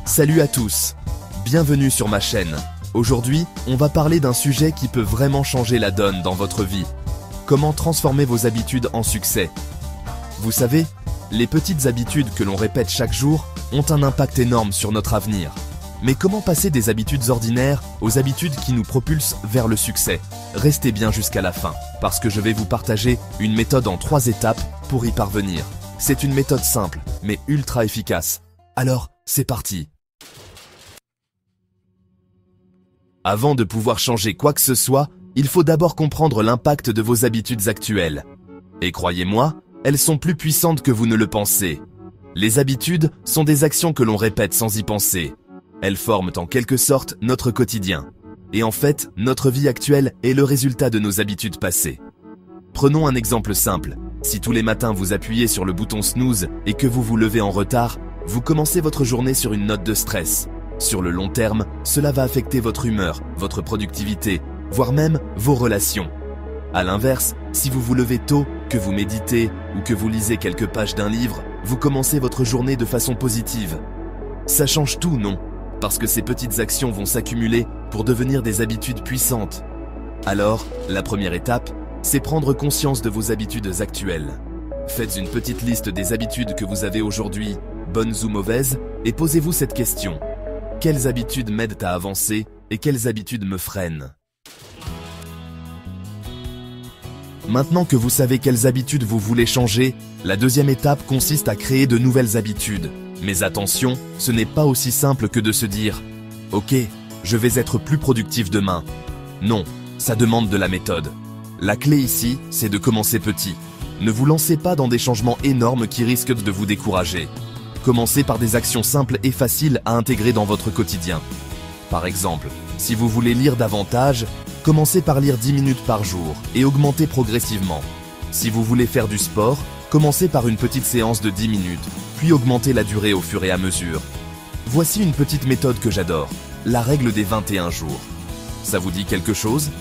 Salut à tous, bienvenue sur ma chaîne. Aujourd'hui, on va parler d'un sujet qui peut vraiment changer la donne dans votre vie. Comment transformer vos habitudes en succès. Vous savez, les petites habitudes que l'on répète chaque jour ont un impact énorme sur notre avenir. Mais comment passer des habitudes ordinaires aux habitudes qui nous propulsent vers le succès? Restez bien jusqu'à la fin, parce que je vais vous partager une méthode en 3 étapes pour y parvenir. C'est une méthode simple, mais ultra efficace. Alors, c'est parti! Avant de pouvoir changer quoi que ce soit, il faut d'abord comprendre l'impact de vos habitudes actuelles. Et croyez-moi, elles sont plus puissantes que vous ne le pensez. Les habitudes sont des actions que l'on répète sans y penser. Elles forment en quelque sorte notre quotidien. Et en fait, notre vie actuelle est le résultat de nos habitudes passées. Prenons un exemple simple. Si tous les matins vous appuyez sur le bouton snooze et que vous vous levez en retard, vous commencez votre journée sur une note de stress. Sur le long terme, cela va affecter votre humeur, votre productivité, voire même vos relations. À l'inverse, si vous vous levez tôt, que vous méditez ou que vous lisez quelques pages d'un livre, vous commencez votre journée de façon positive. Ça change tout, non? Parce que ces petites actions vont s'accumuler pour devenir des habitudes puissantes. Alors, la première étape, c'est prendre conscience de vos habitudes actuelles. Faites une petite liste des habitudes que vous avez aujourd'hui, bonnes ou mauvaises, et posez-vous cette question. Quelles habitudes m'aident à avancer et quelles habitudes me freinent? Maintenant que vous savez quelles habitudes vous voulez changer, la deuxième étape consiste à créer de nouvelles habitudes. Mais attention, ce n'est pas aussi simple que de se dire « Ok, je vais être plus productif demain ». Non, ça demande de la méthode. La clé ici, c'est de commencer petit. Ne vous lancez pas dans des changements énormes qui risquent de vous décourager. Commencez par des actions simples et faciles à intégrer dans votre quotidien. Par exemple, si vous voulez lire davantage, commencez par lire 10 minutes par jour et augmentez progressivement. Si vous voulez faire du sport, commencez par une petite séance de 10 minutes, puis augmentez la durée au fur et à mesure. Voici une petite méthode que j'adore, la règle des 21 jours. Ça vous dit quelque chose?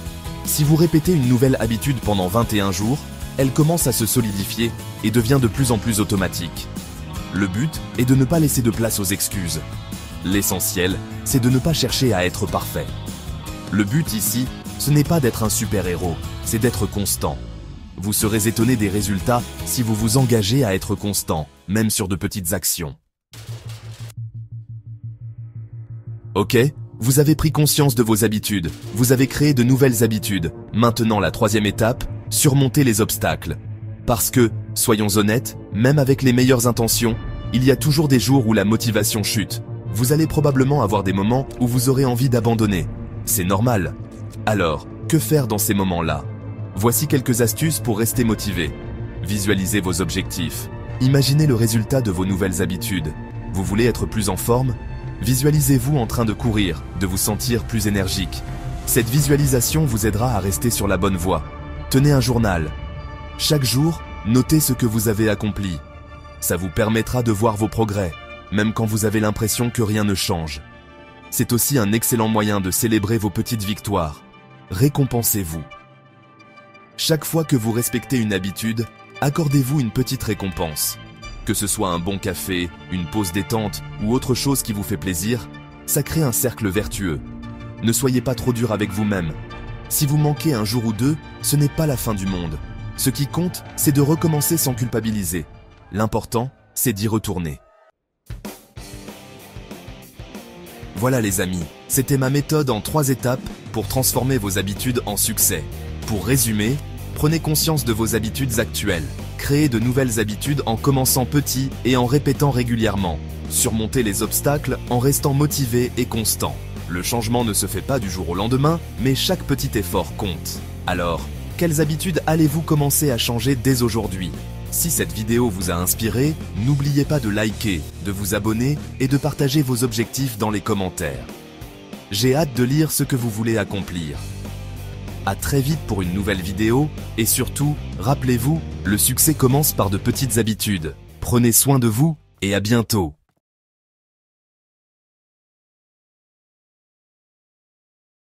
Si vous répétez une nouvelle habitude pendant 21 jours, elle commence à se solidifier et devient de plus en plus automatique. Le but est de ne pas laisser de place aux excuses. L'essentiel, c'est de ne pas chercher à être parfait. Le but ici, ce n'est pas d'être un super-héros, c'est d'être constant. Vous serez étonné des résultats si vous vous engagez à être constant, même sur de petites actions. Ok, vous avez pris conscience de vos habitudes, vous avez créé de nouvelles habitudes. Maintenant la troisième étape, surmonter les obstacles. Parce que, soyons honnêtes, même avec les meilleures intentions, il y a toujours des jours où la motivation chute. Vous allez probablement avoir des moments où vous aurez envie d'abandonner. C'est normal. Alors, que faire dans ces moments-là? Voici quelques astuces pour rester motivé. Visualisez vos objectifs. Imaginez le résultat de vos nouvelles habitudes. Vous voulez être plus en forme? Visualisez-vous en train de courir, de vous sentir plus énergique. Cette visualisation vous aidera à rester sur la bonne voie. Tenez un journal. Chaque jour, notez ce que vous avez accompli. Ça vous permettra de voir vos progrès, même quand vous avez l'impression que rien ne change. C'est aussi un excellent moyen de célébrer vos petites victoires. Récompensez-vous. Chaque fois que vous respectez une habitude, accordez-vous une petite récompense. Que ce soit un bon café, une pause détente ou autre chose qui vous fait plaisir, ça crée un cercle vertueux. Ne soyez pas trop dur avec vous-même. Si vous manquez un jour ou deux, ce n'est pas la fin du monde. Ce qui compte, c'est de recommencer sans culpabiliser. L'important, c'est d'y retourner. Voilà les amis, c'était ma méthode en 3 étapes pour transformer vos habitudes en succès. Pour résumer, prenez conscience de vos habitudes actuelles. Créez de nouvelles habitudes en commençant petit et en répétant régulièrement. Surmontez les obstacles en restant motivé et constant. Le changement ne se fait pas du jour au lendemain, mais chaque petit effort compte. Alors, quelles habitudes allez-vous commencer à changer dès aujourd'hui? Si cette vidéo vous a inspiré, n'oubliez pas de liker, de vous abonner et de partager vos objectifs dans les commentaires. J'ai hâte de lire ce que vous voulez accomplir. À très vite pour une nouvelle vidéo et surtout, rappelez-vous, le succès commence par de petites habitudes. Prenez soin de vous et à bientôt.